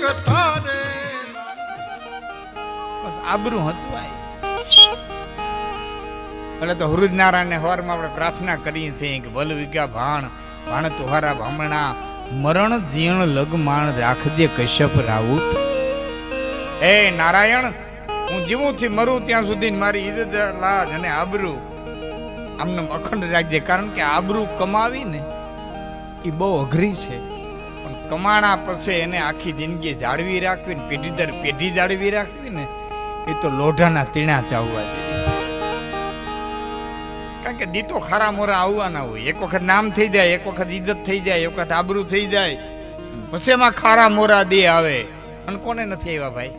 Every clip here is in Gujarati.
કથા રે બસ આબરૂ હતું આ એટલે તો હૃદનારાયણ હવારમાં આપણે પ્રાર્થના કરીએ છીએ કે ભલ વિગ્યા ભાણ ભાણ તુહારા ભામણા મરણ જીણ લગમાણ રાખજે કશ્યપ રાઉત. હે નારાયણ, હું જીવું થી મરું ત્યાં સુધી મારી ઇજ્જત લાજ અને આબરૂ આમને અખંડ રાખજે. કારણ કે આબરૂ કમાવી ને એ બહુ અઘરી છે, પણ કમાણા પછી એને આખી જિંદગી જાળવી રાખવી ને પેઢી દર પેઢી જાળવી રાખવી ને એ તો લોઢાના તીણા ચાવવા જેવી છે. કારણ કે દીતો ખારા મોરા આવવાના હોય. એક વખત નામ થઈ જાય, એક વખત ઇજ્જત થઈ જાય, એક વખત આબરૂ થઈ જાય, પછી એમાં ખારા મોરા દે આવે. અને કોને નથી આવ્યા ભાઈ?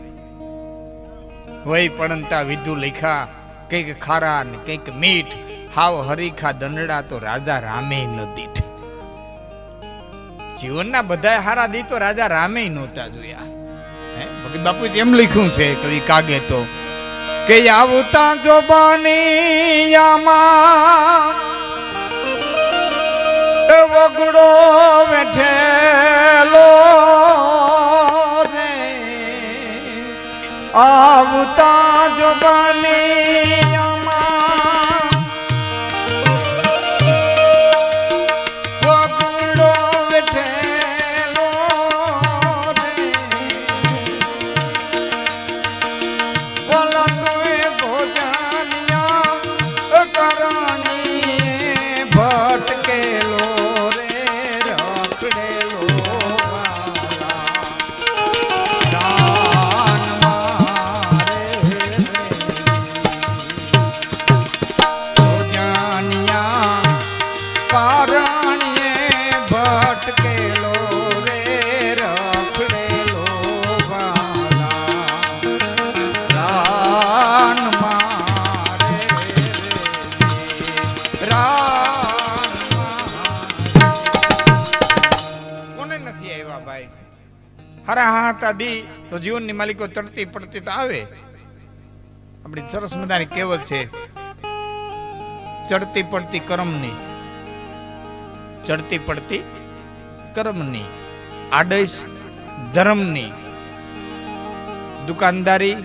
વય પડંતા વિધુ લખ્યા, કંઈક ખારા ને કંઈક મીઠ, હાવ હરીખા દંડડા તો રાજા રામે ન દીઠ. જીવનના બધા હારા દી તો રાજા રામે નહોતા જોયા. ભગત બાપુ એમ લખ્યું છે કવિ કાગે તો કે આવતા જો બાનિયામાં વગડો બેઠેલો રે, આવતા જો બાનિયામાં વગડો બેઠેલો રે, બોલા ભટકેલો રે રખડેલો પારણીએ ભટકેલો રે રખડેલો રાન હરા હાતા દી તો જીવનની માલિકો ચડતી પડતી તો આવે. આપણી સરસ મજાની કહેવત છે, ચડતી પડતી કર્મની, ચડતી પડતી કર્મની, આડશ ધર્મની, દુકાનદારી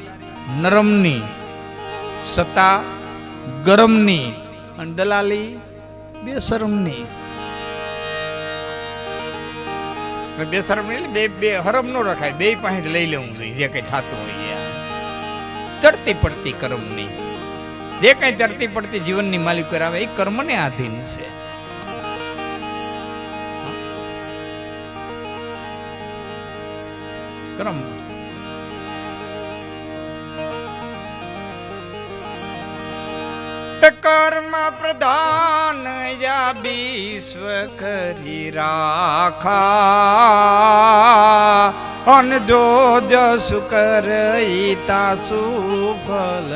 નરમની, સત્તા ગરમની અને દલાલી બેશરમની. બેશરમ એટલે બે હરમ નો રખાય, બે પાસે લઈ લેવું જોઈએ જે કઈ થતું હોય. ચડતી પડતી કર્મની, જે કઈ ચડતી પડતી જીવનની માલિકો આવે એ કર્મને આધીન છે. કર્મ કર્મ પ્રધાન યા વિશ્વ કરી રાખા, અન જો જસુ કરઈતા સુફલ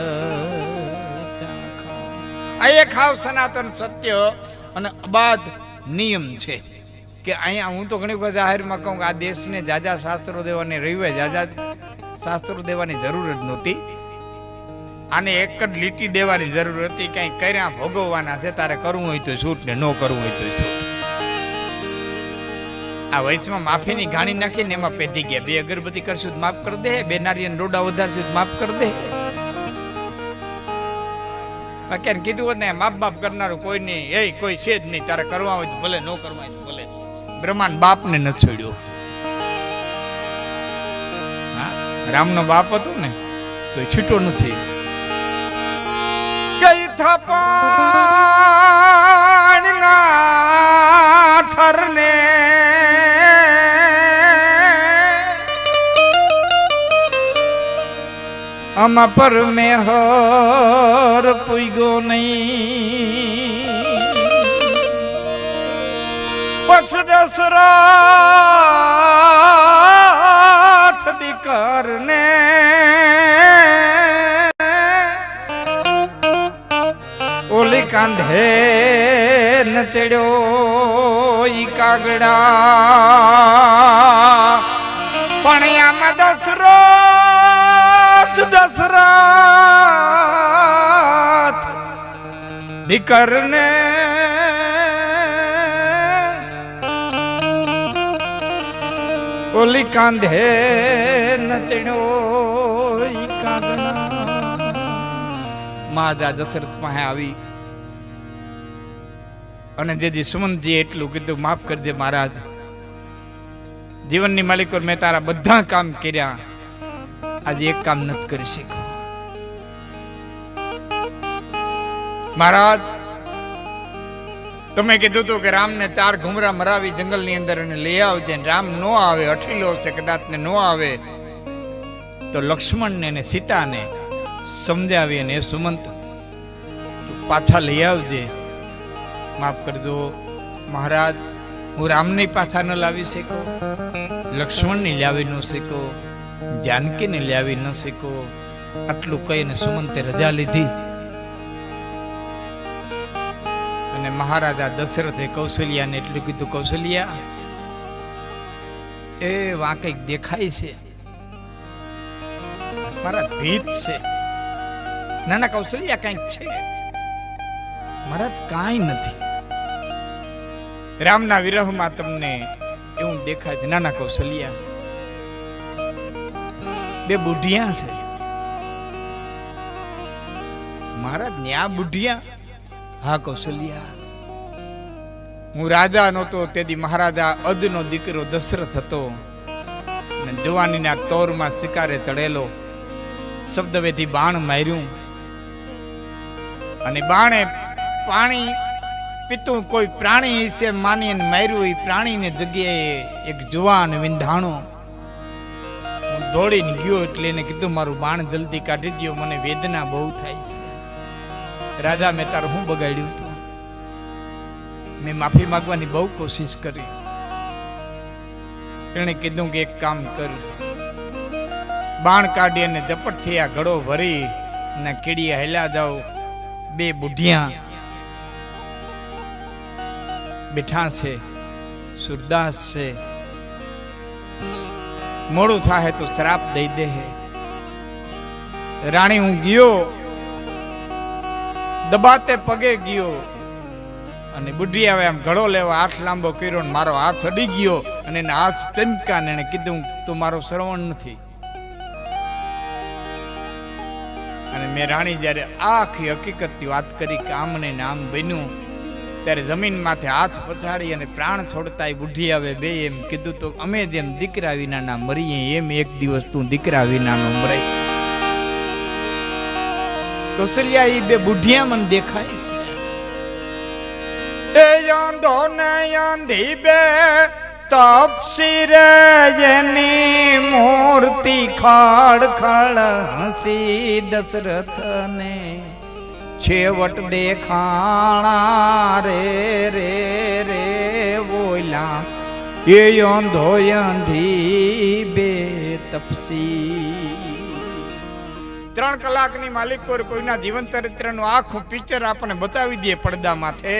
ચાખા. આ એક હાવ સનાતન સત્ય અને અબાધ નિયમ છે કે અહીંયા હું તો ઘણી વખત જાહેરમાં કહું કે આ દેશને જાજા શાસ્ત્રો દેવાની રહીવે જાજા શાસ્ત્રો દેવાની જરૂર જ નહોતી. આને એક જ લીટી દેવાની જરૂર હતી, કઈ કર્યા ભોગવવાના છે, તારે કરવું હોય તો છૂટ ને ન કરવું હોય તો છૂટ. આ વયસમાં માફીની ઘાણી નાખીને એમાં પેધી ગયા. બે અગરબત્તી કરશું માફ કરી દે, બે નારિયેળ રોડા વધારશું માફ કરી દે. બાકી કીધું હોત ને માપ બાપ કરનારું કોઈ નહીં, એ કોઈ છે જ નહીં. તારે કરવા હોય તો ભલે, ન કરવા હોય તો ભલે. બ્રહ્માંડ બાપને ન છોડ્યો. હા, રામનો બાપ હતો ને તો છૂટો નથી. કઈ થપાણ ના થરને આમાં પર મેં હર પૂગ્યો નહીં. પક્ષ દશરથ દીકરને ઓલી કાંધે ન ચડ્યો ઈ કાગડા, પણ આમાં દશરથ દીકરને ડોલી કાંધે નચણ્યો ઈ કાંધના મહારાજા દશરથ પાસે આવી અને જેથી સુમંતજી એટલું કીધું, માફ કરજે મહારાજ, જીવનની માલિકો મેં તારા બધા કામ કર્યા, આજે એક કામ નથી કરી શક્યો. મહારાજ તમે કીધું હતું કે રામને 4 ઘુમરા મરાવી જંગલની અંદર અને લઈ આવજે. રામ નો આવે, અઠીલો છે, કદાચ ને નો આવે તો લક્ષ્મણને ને સીતાને સમજાવી અને સુમંત પાછા લઈ આવજે. માફ કરજો મહારાજ, હું રામને પાછા ન લાવી શક્યો, લક્ષ્મણને લાવી ન શક્યો, જાનકીને લાવી ન શક્યો. આટલું કહીને સુમંતે રજા લીધી અને મહારાજા દશરથે કૌશલ્યાને એટલું કીધું, કૌશલ્યા એ વા કંઈક દેખાય છે, મારા ભીત છે. નાના કૌશલ્યા કંઈક છે. મહારાજ કાંઈ નથી, રામના વિરહમાં તમને એવું દેખાય છે. નાના કૌશલ્યા 2 બુઢિયા છે. મહારાજ ન્યા બુઢિયા? હા કૌશલ્યા, હું રાજા નહોતો તેથી મહારાજા અદનો દીકરો દશરથ હતો અને જવાનીના તોરમાં શિકારે ચડેલો, શબ્દવેથી બાણ માર્યું અને બાણે પાણી પીતું કોઈ પ્રાણી વિશે માની માર્યું. એ પ્રાણીને જગ્યાએ એક જુવાન વિંધાણો. હું દોડીને ગયો એટલે એને કીધું, મારું બાણ જલ્દી કાઢી દો, મને વેદના બહુ થાય છે. રાજા મેં તારું હું બગાડ્યું હતું? મેં માફી માંગવાની બહુ કોશિશ કરી. એને કીધું કે એક કામ કર, બાણ કાઢી અને ઝપટથી આ ઘડો ભરી અને કીડીએ હેલા જાઓ. 2 બુઢિયા બેઠા છે, સુરદાસ છે, મોડું થાય તો શ્રાપ દઈ દે. રાણી હું ગયો, દબાતે પગે ગયો અને બુઢી આવે આમ ઘડો લેવા હાથ લાંબો કર્યો ને મારો હાથ અડી ગયો અને એના હાથ ચમકા ને એને કીધું, તું મારો શ્રવણ નથી. અને મેં રાણી જયારે આખી હકીકતની વાત કરી કે આમ ને આમ બન્યું, ત્યારે જમીન માથે હાથ પછાડી અને પ્રાણ છોડતા એ બુઢી આવે 2 એમ કીધું, તો અમે જેમ દીકરા વિનાના મરીએ એમ એક દિવસ તું દીકરા વિનાનો મરાય. કૌશલ્યા એ 2 બુઢિયા મને દેખાય છે. એ યાંધો ને યાંધી 2 તપસી રે જેની મૂર્તિ ખાડ ખાડ હસી દશરથ ને છેવટ દેખાણા રે રે રે બોલા. એ યાંધો યાંધી 2 તપસી. 3 કલાકની માલિકો કોઈના જીવન ચરિત્રનું આખું પિક્ચર આપણને બતાવી દે પડદા માથે.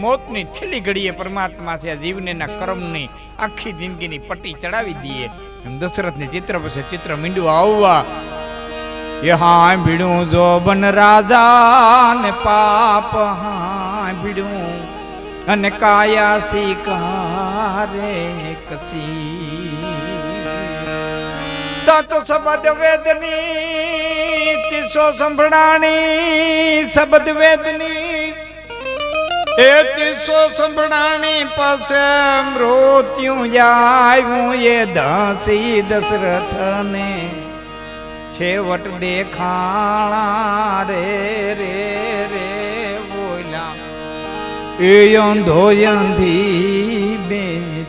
મોતની છેલ્લી ઘડીએ પરમાત્મા છે આ જીવને ના કર્મની આખી જિંદગીની પટ્ટી ચડાવી દઈએ. દશરથની ચિત્ર પછી ચિત્ર મીંડું આવવા. હા ભીડું જો બન રાજા ને પાપ, હા ભીડું અને કાયા શિકારે કસી. તો શબ્દ વેદની ચીસો સંભળાણી, શબ્દ વેદની એ ચીસો સંભળાણી પાસે મૃત્યુ આવ્યું એ દાસી દશરથ ને છેવટ દેખાણા રે રે રે બોલા. એ અંધો અંધી 2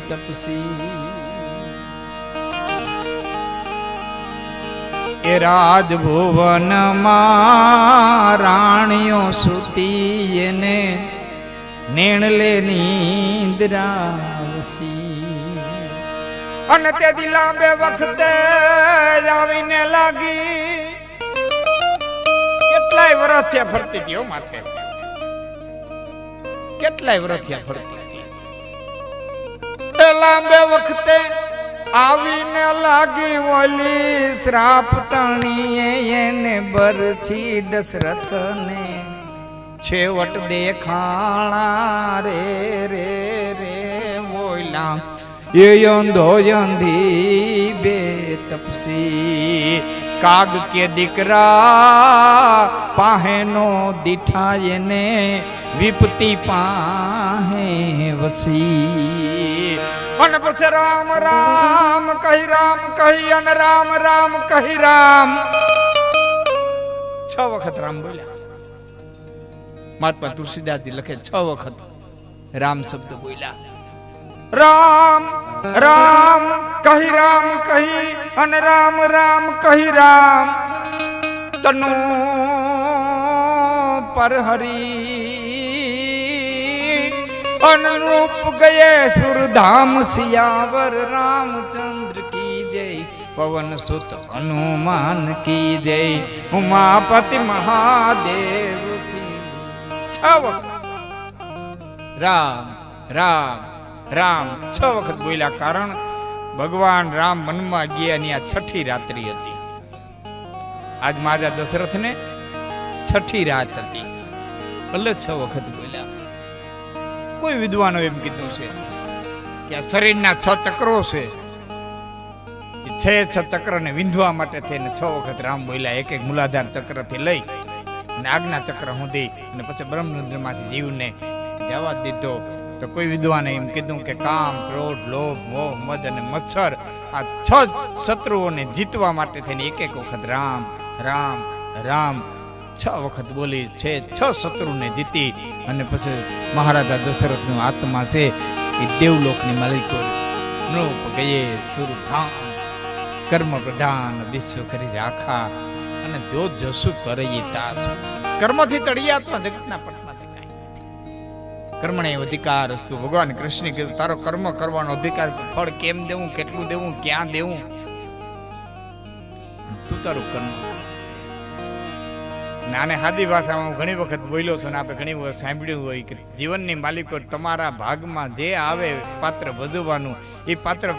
તપસી. એ રાજભુવન માં રાણીઓ સુતી એને નેણલે નિંદ્રાવસી. અને તેથી લાંબે વખતે આવીને લાગી. કેટલાય વર્ષ થયા ફરતી હતી માથે, કેટલાય વર્ષ થયા ફરતી હતી. લાંબે વખતે આવીને લાગી ઓલી શ્રાપ તણીએ એને બરછી દશરથ ને છેવટ દેખાણા રે રે રે બોલા. એ અંધો અંધી બે તપસી કાગ કે દીકરા પાહેનો દીઠાય ને વિપતિ પાહે વસી અને પછી રામ રામ કહી અને રામ રામ કહી રામ 6 વખત રામ બોલ્યા. મહાત્મા તુલસીદાસજી લખે 6 વખત રામ શબ્દ બોલ્યા. રામ રામ કહી અને રામ રામ કહી રામ તનો પર હરી અનુરૂપ ગયે સુરધામ સિયાવર રામચંદ્ર કી જય પવન સુત હનુમાન કી જય ઉમાપતિ મહાદેવ કી. 6 વખત રામ રામ રામ 6 વખત બોલ્યા. કારણ ભગવાન રામ વનમાં ગયા ની આ 6ઠી રાત્રિ હતી. આજ માજા દશરથ ને 6ઠી રાત હતી એટલે 6 વખત બોલ્યા. કોઈ વિદ્વાનો એમ કીધું છે કે આ શરીરના 6 ચક્રો છે, 6 ચક્ર ને વિંધવા માટે થઈને 6 વખત રામ બોલ્યા. એક મૂલાધાર ચક્ર થી લઈ અને આજ્ઞા ચક્ર સુધી અને પછી બ્રહ્મરુદ્ર માંથી જીવને જવા દીધો. તો કોઈ વિદ્વાને એમ કીધું કે કામ, ક્રોધ, લોભ, મોહ, મદ અને મચ્છર આ 6 શત્રુઓને જીતવા માટે થઈને એક વખત રામ રામ રામ 6 વખત બોલી છે. 6 શત્રુને જીતી અને પછી મહારાજા દશરથનો આત્મા છે એ દેવલોકની માલિકો નૃપ ગયે સુરધામ કર્મ પ્રધાન વિશ્વ કરી રાખા અને જો જસુ કરે તાસ. કર્મથી તળિયા તો જગતના પટમાંથી કાંઈ નથી. કર્મણે અધિકાર અસ્તુ. ભગવાન કૃષ્ણે કીધું તારો કર્મ કરવાનો અધિકાર, ફળ કેમ દેવું, કેટલું દેવું, ક્યાં દેવું, તું તારું કર્મ કર. આને સાદી ભાષામાં હું ઘણી વખત બોલ્યો છું ને આપણે ઘણી વખત સાંભળ્યું હોય કે જીવનની માલિકો તમારા ભાગમાં જે આવે પાત્ર ભજવવાનું એ પાત્ર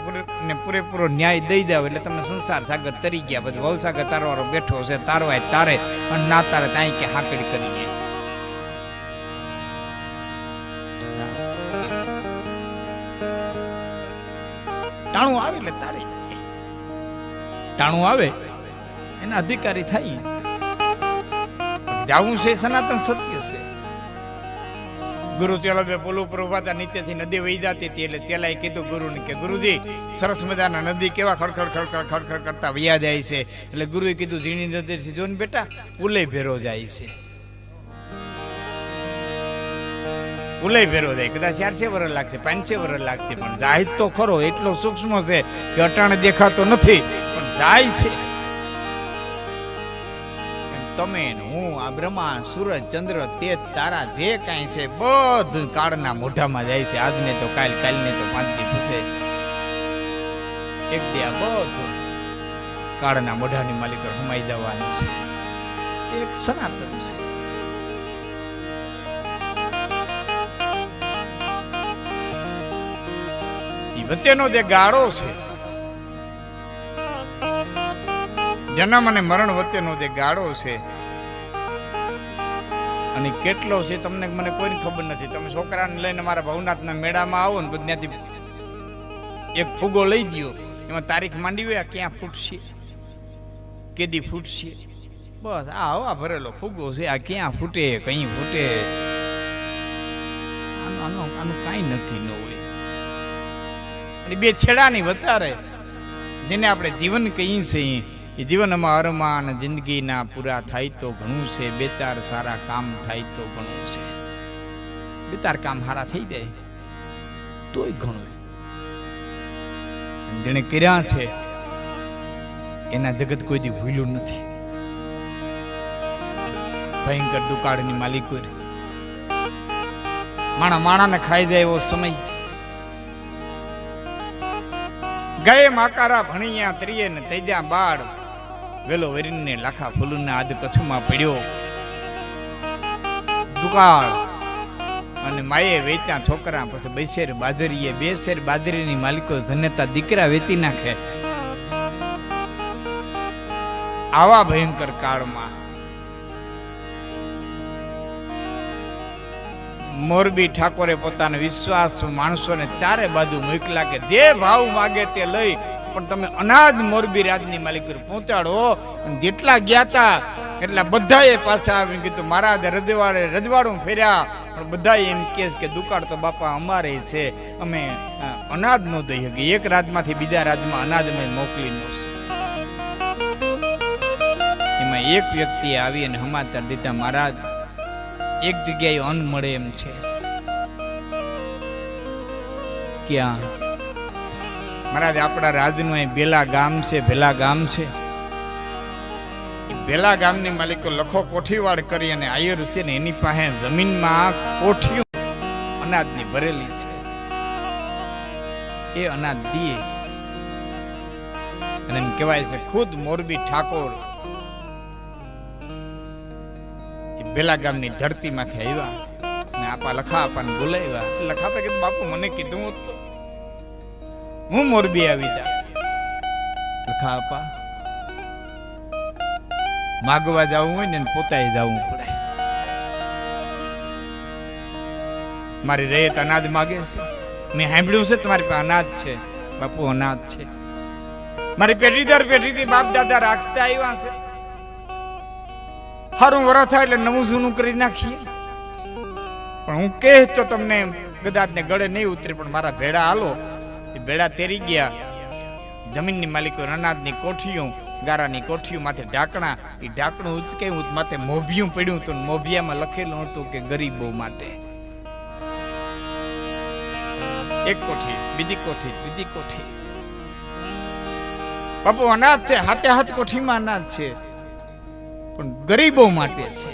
ને પૂરેપૂરો ન્યાય દઈ જાવ એટલે તમને સંસાર સાગર તરી ગયા. પછી ભવસાગર તારવાળો બેઠો છે, તારવાય તારે અને ના તારે ત્યાં કે હાકડી કરી દે. ટાણું આવે એટલે તારે ટાણું આવે એના અધિકારી થાય. જાવું છે સનાતન સત્ય છે. ગુરુ ચેલો બે પુલ ઉપર ઉભા હતા, નીચેથી નદી વહી જતી હતી એટલે ચેલાએ કીધું ગુરુને કે ગુરુજી સરસ મજાના નદી કેવા ખડખડ ખડખડ ખડખડ કરતા વયા જાય છે. એટલે ગુરુએ કીધું ઝીણી નદીથી જો ને બેટા પુલે ભેરો જાય છે, પુલે ભેરો જાય. કદાચ 400 વર્ષ લાગશે, 500 વર્ષ લાગશે, પણ જાય તો ખરો. એટલો સૂક્ષ્મ છે કે અટાણે દેખાતો નથી પણ જાય છે. તમે હું આ બ્રહ્મા સૂરજ ચંદ્ર તેજ તારા જે કાંઈ છે બધું કાળના મોઢામાં જાય છે. આજને તો કાલ, કાલને તો 5 દી પૂછે એક દે આ બધું કાળના મોઢાની માલિકો હુમાઈ જવાનું છે. એક સનાતન છે. એ વચ્ચેનો જે ગાળો છે, જન્મ અને મરણ વચ્ચેનો જે ગાળો છે અને કેટલો છે તમને મને કોઈ ખબર નથી. તમે છોકરાને લઈને મારા ભવનાથના મેળામાં આવો ને ત્યાંથી એક ફૂગો લઈ દો, એમાં તારીખ માંડી હોય ક્યાં ફૂટશે, કેદી ફૂટશે, બસ આ હવા ભરેલો ફૂગો છે. આ ક્યાં ફૂટે, કઈ ફૂટે, આનું કાંઈ નક્કી ન હોય. અને 2 છેડાની વચારે જેને આપણે જીવન કહીએ છીએ એ જીવનમાં અરમાન જિંદગીના પૂરા થાય તો ઘણું છે, 2-4 સારા કામ થાય તો ઘણું છે. 2-4 કામ સારા થઈ જાય તોય ઘણું. જેને કર્યા છે એના જગત કોઈ દી ભૂલ્યું નથી. ભયંકર દુકાળની માલિકો માણાને ખાઈ જાય એવો સમય. ગાય માકારા ભણિયા ત્રિયે ને તૈજા બાળ વેલો વેરીને લાખા ફૂલના આદ કચ્છમાં પડ્યો. દુકાળ અને માયે વેચા છોકરા, પછી 2 શેર બાદરીએ, 2 શેર બાદરીની માલિકો જનેતા દીકરા વેચી નાખે. આવા ભયંકર કાળમાં મોરબી ઠાકોરે પોતાના વિશ્વાસુ માણસોને ચારે બાજુ મોકલા કે જે ભાવ માગે તે લઈ, પણ તમે અનાજ મોરબી રાજની માલિક પહોંચાડો. જેટલા ગયા તા એટલા બધાએ પાછા આવીને કીધું મહારાજ રજવાડું ફેર્યા, પણ બધા એમ કહે કે દુકાળ તો બાપા અમારે છે, અમે અનાજ ન દઈ શકીએ. એક રાજમાંથી બીજા રાજમાં અનાજ અમે મોકલી ન શકીએ. એમાં એક વ્યક્તિ આવી અને સમાચાર દીધા, મહારાજ એક જગ્યાએ અન્ન મળે એમ છે. ક્યાં? મહારાજ આપણા રાજનું અહીં બેલા ગામ છે. ભેલા ગામ છે. ભેલા ગામની માલિકો લખો કોઠીવાડ કરી અને આયર છે ને એની પાસે જમીનમાં કોઠીઓ અનાજની ભરેલી છે. એ અનાજ દીએ અને એમ કહેવાય છે ખુદ મોરબી ઠાકોર ભેલા ગામની ધરતીમાંથી આવ્યા ને આપા લખા આપાને બોલાવ્યા. લખા આપે કીધું બાપુ મને કીધું તો હું મોરબી આવી જા. લખા આપા માગવા જવું હોય ને પોતાએ જવું પડે. મારી રયત અનાજ માગે છે. મેં સાંભળ્યું છે તમારી પાસે અનાજ છે. બાપુ અનાજ છે. મારી પેઢી દર પેઢીથી બાપ દાદા રાખતા આવ્યા છે. હારું વરસ થાય એટલે નવું જૂનું કરી નાખીએ. પણ હું કહે તો તમને કદાચ ને ગળે નહીં ઉતરે, પણ મારા ભેડા હાલો. એ ભેડા તેરી ગયા. જમીનની માલિકો અનાજની કોઠીઓ, ગારાની કોઠીઓ માથે ઢાંકણા. એ ઢાંકણું ઉચકાયું, માથે મોભિયું પડ્યું હતું. મોભિયામાં લખેલું હતું કે ગરીબો માટે. એક કોઠી, બીજી કોઠી, ત્રીજી કોઠી. બાપુ અનાજ છે, હાથે હાથ કોઠીમાં અનાજ છે, પણ ગરીબો માટે છે.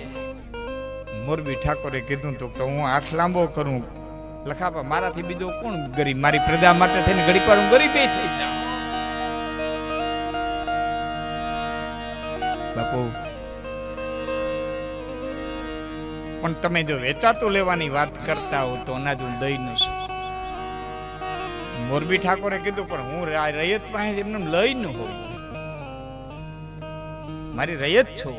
મોરબી ઠાકોરે કીધું તો હું હાથ લાંબો કરું. લખાપા મારાથી બીજો કોણ ગરીબ? મારી પ્રજા માટે થઈને ઘડીક વાર હું ગરીબ થઈ જાઉં. બાપુ પણ તમે જો વેચાતું લેવાની વાત કરતા હો તો અનાજ હું દઈ ન શકું. મોરબી ઠાકોરે કીધું પણ હું રયત પાસે એમને લઈ ન હોઉં. મારી રયત છું,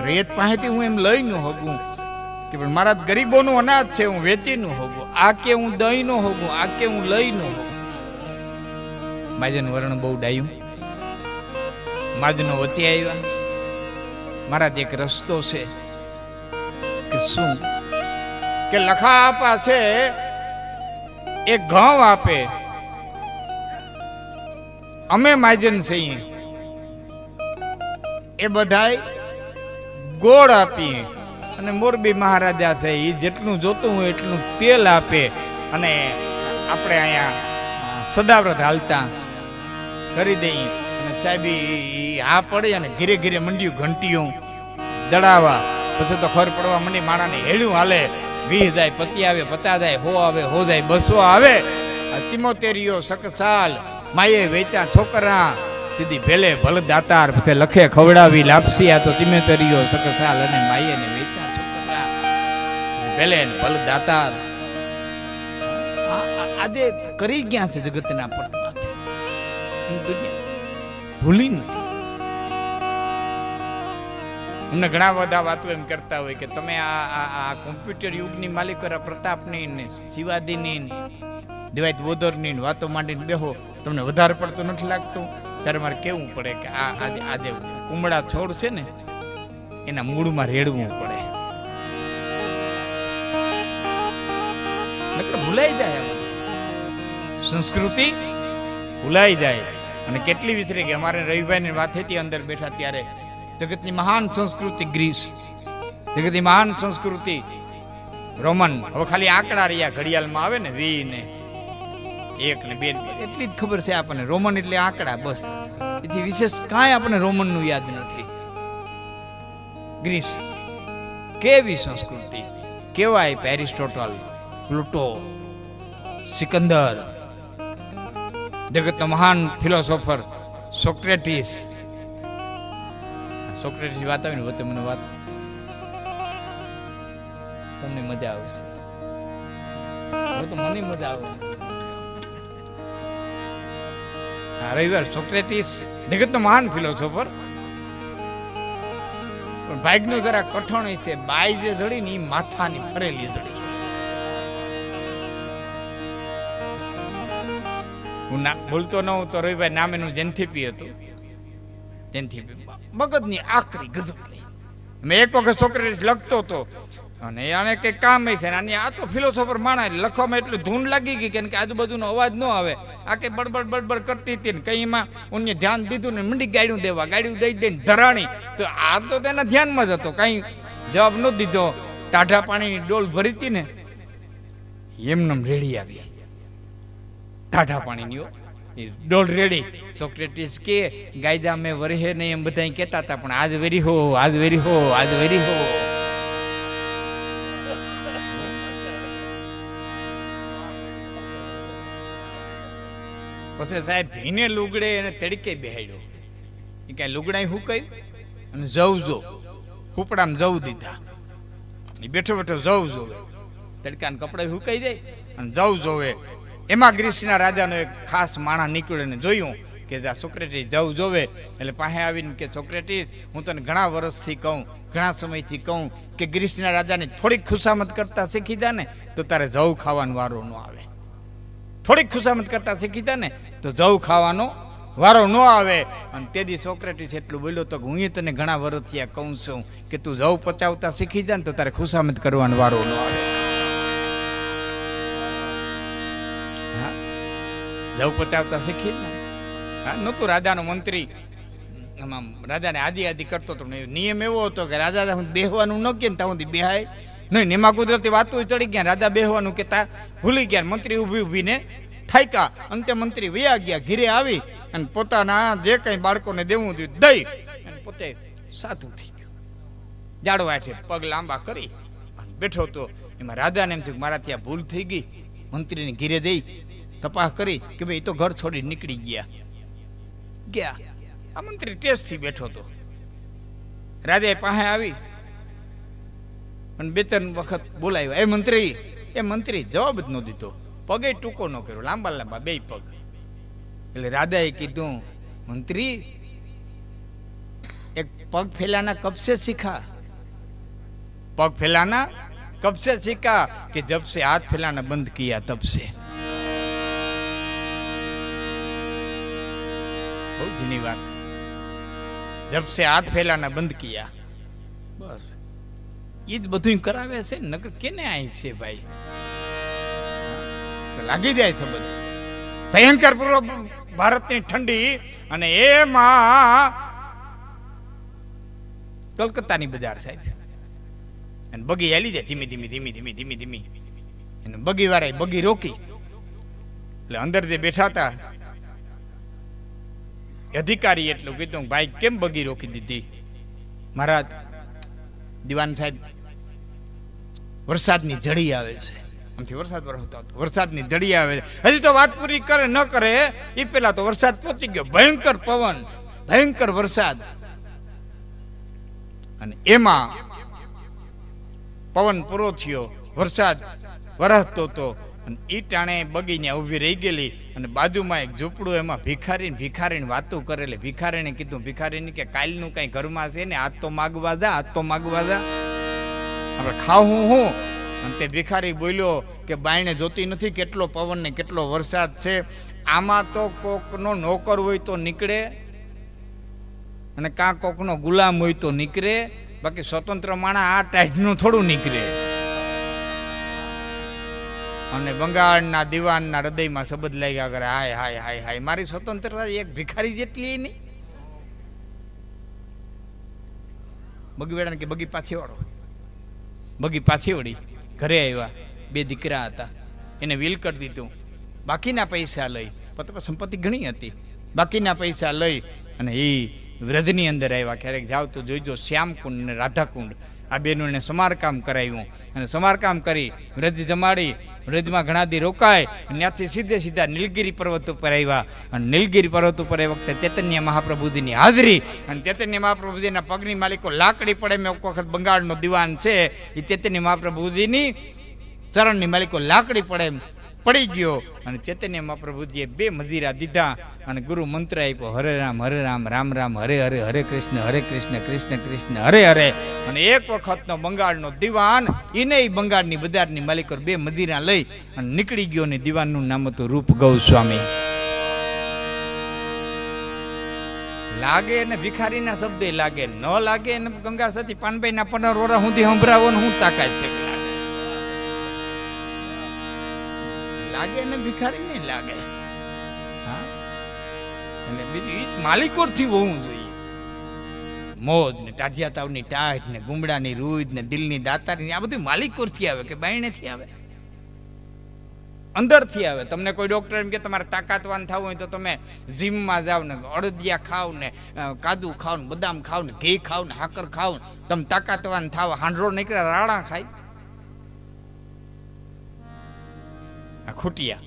રયત પાસેથી હું એમ લઈ ન હોગું કે પણ મારા ગરીબોનું અનાજ છે, હું વેચી ન હોગું. આ કે હું દઈ ન હોગું, આ કે હું લઈ ન હોગું. માજન વર્ણ બહુ ડાયું. માજનો વચ્ચે આવ્યા. મારા એક રસ્તો છે કે શું કે લખા આપા છે એ ઘઉં આપે, અમે માજન છીએ એ બધાય ગોળ આપીએ, અને મોરબી મહારાજા છે એ જેટલું જોતું હોય એટલું તેલ આપે. અને આપણે અહીંયા સદાવ્રત હાલતા કરી દઈએ. અને સાહેબ આ પડે અને ઘીરે ઘીરે મંડ્યું ઘંટીઓ દડાવા. પછી તો ખર પડવા મંડી. માણાને હેડું હાલે. 20 જાય, 25 આવે, 50 જાય, 100 આવે, 100 જાય, 200 આવે. 74 સકસાલ માયે વેચા છોકરા દીદી ભેલે ભલ દાતાર. પછી લખે ખવડાવી લાપસી. આ તો 74 સકસાલ અને માયે ને વેચા છોકરા ભેલે ભલ દાતાર. આજે કરી ગયા છે જગતના પટમાંથી. દુનિયા ભૂલી નથી. અમને ઘણા બધા વાતો એમ કરતા હોય કે તમે આ કોમ્પ્યુટર યુગની માલિકો પ્રતાપની ને શિવાજીની દિવાય બોદરની વાતો માંડીને બેહો, તમને વધારે પડતું નથી લાગતું? ત્યારે મારે કેવું પડે કે આજે કુમળા છોડ છે ને એના મૂળમાં રેડવું પડે. નકર ભૂલાઈ જાય, સંસ્કૃતિ ભૂલાઈ જાય. અને કેટલી વિસરી ગઈ. અમારે રવિભાઈની વાત હતી અંદર બેઠા ત્યારે, જગતની મહાન સંસ્કૃતિ ગ્રીસ, જગતની મહાન સંસ્કૃતિ રોમન. હવે ખાલી આંકડા રહ્યા ઘડિયાળમાં આવે ને 20 ને 1 ને 2 એટલી જ ખબર છે આપણને. રોમન એટલે આંકડા, બસ. એથી વિશેષ કાંઈ આપણને રોમનનું યાદ નથી. ગ્રીસ કેવી સંસ્કૃતિ, કેવાય એરિસ્ટોટલ, પ્લુટો, સિકંદર, જગતનો મહાન ફિલોસોફર સોક્રેટિસ. સોક્રેટિસ વાત આવે ને વચ્ચે મને વાત તમને મજા આવશે. હવે તો મને મજા આવે. રવિવાર સોક્રેટિસ જગતનો મહાન ફિલોસોફર, પણ ભાગ્યનો જરા કઠણ છે. બાઈ જે જડી ને એ માથાની ફરેલી જડી. હું ના ભૂલતો ન હું તો રવિભાઈ નામ એનું જેન્થીપી હતું. જેન્થીપી મગજની આકરી ગજબની. મેં એક વખત સોક્રેટિસ લખતો હતો અને આને કંઈક કામ છે ને આની આ તો ફિલોસોફર માણા લખવામાં એટલી ધૂન લાગી ગઈ કે આજુબાજુનો અવાજ ન આવે. આ કંઈ બડબડ બડબડ કરતી હતી ને કંઈ એમાં ઉનને ધ્યાન દીધું ને મંડી ગાડ્યું દેવા, ગાડ્યું દઈ દઈને ધરાણી. તો આ તો તેના ધ્યાનમાં જ હતો, કાંઈ જવાબ ન દીધો. ટાઢા પાણીની ડોલ ભરી હતી ને એમને રેડી આવી, ટાઢા પાણીની ડોલ રેડી. સોક્રેટિસ કે ગાયદા મેં વરહે નહીં એમ બધા કહેતા હતા, પણ આજ વેરી હો, આજ વેરી હો, આજ વેરી હો. પછી સાહેબ ભીને લુગડે એને તડકે બેહાડ્યો. એ કાંઈ લુગડા હુકાયું અને જવ જો હુપડામાં જવ દીધા. એ બેઠો બેઠો જવ જોવે, તડકાના કપડા હુકાઈ જાય અને જવ જોવે. એમાં ગ્રીસના રાજાનો એક ખાસ માણસ નીકળ્યો ને જોયું કે આ સોક્રેટિસ જવ જોવે એટલે પાસે આવીને કે સોક્રેટિસ, હું તને ઘણા વર્ષથી કહું, ઘણા સમયથી કહું કે ગ્રીસના રાજાને થોડીક ખુશામત કરતા શીખી જા ને તો તારે જવ ખાવાનો વારો ન આવે. થોડીક ખુશામત કરતા શીખી જા ને તો જવ ખાવાનો વારો ન આવે. અને તેથી સોક્રેટિસ એટલું બોલ્યો તો હું તને ઘણા વર્ષથી કહું છું કે તું જવ પચાવતા શીખી જા ને તો તારે ખુશામત કરવાનો વારો ન આવે. જવ પચાવતા શીખી ને. હા, નહોતું રાજાનો મંત્રી આમાં રાજાને આદિ આદિ કરતો હતો. નિયમ એવો હતો કે રાજા બેહવાનું ન કે ત્યાં સુધી બેહાય નહીં. એમાં કુદરતી વાતો ચડી ગયા, રાજા બેહવાનું કેતા ભૂલી ગયા. મંત્રી ઊભી ઊભીને થાક્યા. અંતે મંત્રી વયા ગયા. ઘીરે આવી અને પોતાના જે કંઈ બાળકોને દેવું હતું દઈ અને પોતે સાધું થઈ ગયું. જાડો આઠે પગ લાંબા કરી અને બેઠો તો એમાં રાજાને એમ થયું મારા ત્યાં ભૂલ થઈ ગઈ. મંત્રીને ઘીરે દઈ તપાસ કરી કે ભાઈ એ તો ઘર છોડી નીકળી ગયા. આ મંત્રી ટેસ્ટથી બેઠો હતો. રાજાએ પાસે આવી અને બે ત્રણ વખત બોલાવ્યો. એ મંત્રી જવાબ જ ન દીધો, પગે ટૂંકો ન કર્યો, લાંબા લાંબા બે પગ. એટલે રાજાએ કીધું મંત્રી એક પગ ફેલાના કબ સે सीखा, पग फैलाना कब से सीखा कि जब से हाथ फैलाना बंद किया तब से। बहुत जूनी बात, जब से हाथ फैलाना बंद किया बस ये ज બધું કરાવે છે નકર કેને આવી છે ભાઈ, તો લાગી જાય છે બધું ભયંકર પૂર્વ ભારતની ઠંડી અને એમાં કલકત્તાની બજાર સાહેબ અને બગી હાલી જાય ધીમી ધીમી ધીમી ધીમી ધીમી ધીમી અને બગી વાળાએ બગી રોકી એટલે અંદર જે બેઠા હતા અધિકારી એટલું કીધું ભાઈ કેમ બગી રોકી દીધી? મહારાજ દિવાન સાહેબ વરસાદની જડી આવે છે, આમથી વરસાદ વરસતો હતો, વરસાદની જડી આવે છે, હજી તો વાત પૂરી કરે ન કરે એ પેલા તો વરસાદ પહોંચી ગયો, ભયંકર પવન ભયંકર વરસાદ અને એમાં પવન પૂરો થયો, વરસાદ વરસતો હતો અને ઈ ટાણે બગીને ઊભી રહી ગયેલી અને બાજુમાં એક ઝૂંપડું, એમાં ભિખારીને વાતો કરે. એટલે ભિખારીને કીધું, ભિખારીને કે કાલનું કઈ ઘરમાં છે ને આજ તો માગવા દા, આજ તો માગવા દા, આપણે ખાવું હું. અને તે ભિખારી બોલ્યો કે બાયણે જોતી નથી કેટલો પવન ને કેટલો વરસાદ છે, આમાં તો કોકનો નોકર હોય તો નીકળે અને કાં કોકનો ગુલામ હોય તો નીકળે, બાકી સ્વતંત્ર માણસ આ ટાઈટનું થોડું નીકળે. અને બંગાળના દીવાનના હૃદયમાં શબ્દ લાગ્યા કરે, હાય હાય હાય હાય, મારી સ્વતંત્રતા એક ભિખારી જેટલી નહીં. બગી વેળાને કે બગી પાછી વાળો, બગી પાછી વળી ઘરે આવ્યા. બે દીકરા હતા, એને વિલ કરી દીધું, બાકીના પૈસા લઈ, સંપત્તિ ઘણી હતી, બાકીના પૈસા લઈ અને એ વ્રજની અંદર આવ્યા. ક્યારેક જાવ તો જોઈજો, શ્યામકુંડ અને રાધાકુંડ આ બેનોને સમારકામ કરાવ્યું અને સમારકામ કરી વ્રજ જમાડી, વ્રજમાં ઘણા દી રોકાય, ત્યાંથી સીધા નીલગિરી પર્વત ઉપર આવ્યા. અને નીલગિરી પર્વત ઉપર એ વખતે ચૈતન્ય મહાપ્રભુજીની હાજરી અને ચૈતન્ય મહાપ્રભુજીના પગની માલિકો લાકડી પડે. મેં એક વખત બંગાળનો દીવાન છે, એ ચૈતન્ય મહાપ્રભુજીની ચરણની માલિકો લાકડી પડે પડી ગયો અને ચૈતન્ય મહાપ્રભુજીએ બે મદિરા દીધા અને ગુરુ મંત્ર આપ્યો, હરે રામ રામ રામ હરે હરે, હરે કૃષ્ણ કૃષ્ણ કૃષ્ણ હરે હરે. અને એક વખતનો બંગાળનો દીવાન એને બંગાળની બજારની માલિકો બે મદિરા લઈ અને નીકળી ગયો ને દીવાનનું નામ હતું રૂપ ગૌસ્વામી. લાગે અને ભિખારીના શબ્દ લાગે, ન લાગે અને ગંગા સતી પાનભાઈ ના 15 વર્ષ સુધી સંભળાવો ને હું તાકાત છે. લાગે અને ભિખારી નહીં લાગે. હા, અને બીજું માલિકોથી હોવું જોઈએ. મોજ ને ટાઢિયા તાવની ટાઢ ને ગુમડાની રૂજ ને દિલની દાતારી, આ બધું માલિકોથી આવે કે બાયણેથી આવે? અંદરથી આવે. તમને કોઈ ડોક્ટર એમ કે તમારે તાકાતવાન થવું હોય તો તમે જીમમાં જાઓ ને અડદિયા ખાવ ને કાજુ ખાવ ને બદામ ખાવ ને ઘી ખાવ ને હાકર ખાવ ને તમે તાકાતવાન થાવ. હાંડરો નીકળે રાણા ખાય, આ ખૂટિયા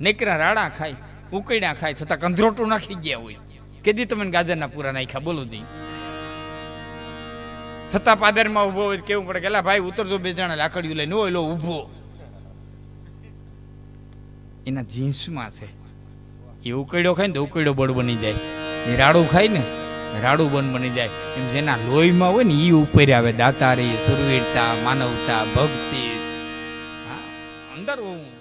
નીકળ્યા રાણા ખાય, ઉકળ્યા ખાય, છતાં કંધરોટું નાખી ગયા હોય. કેદી તમે ગાજરના પૂરા નાખ્યા બોલો દી, છતાં પાદરમાં ઉભો હોય કેવું પડે કે એલા ભાઈ ઉતરજો, 2 જણા લાકડીઓ લઈને હોય લો ઉભો. એના જીન્સમાં છે. એ ઉકળ્યો ખાય ને તો ઉકળ્યો બળ બની જાય, એ રાડું ખાય ને રાડું બન બની જાય. એમ જેના લોહીમાં હોય ને એ ઉપર આવે દાતારી, સુરવીરતા, માનવતા, ભક્તિ. હા, અંદર હોવું.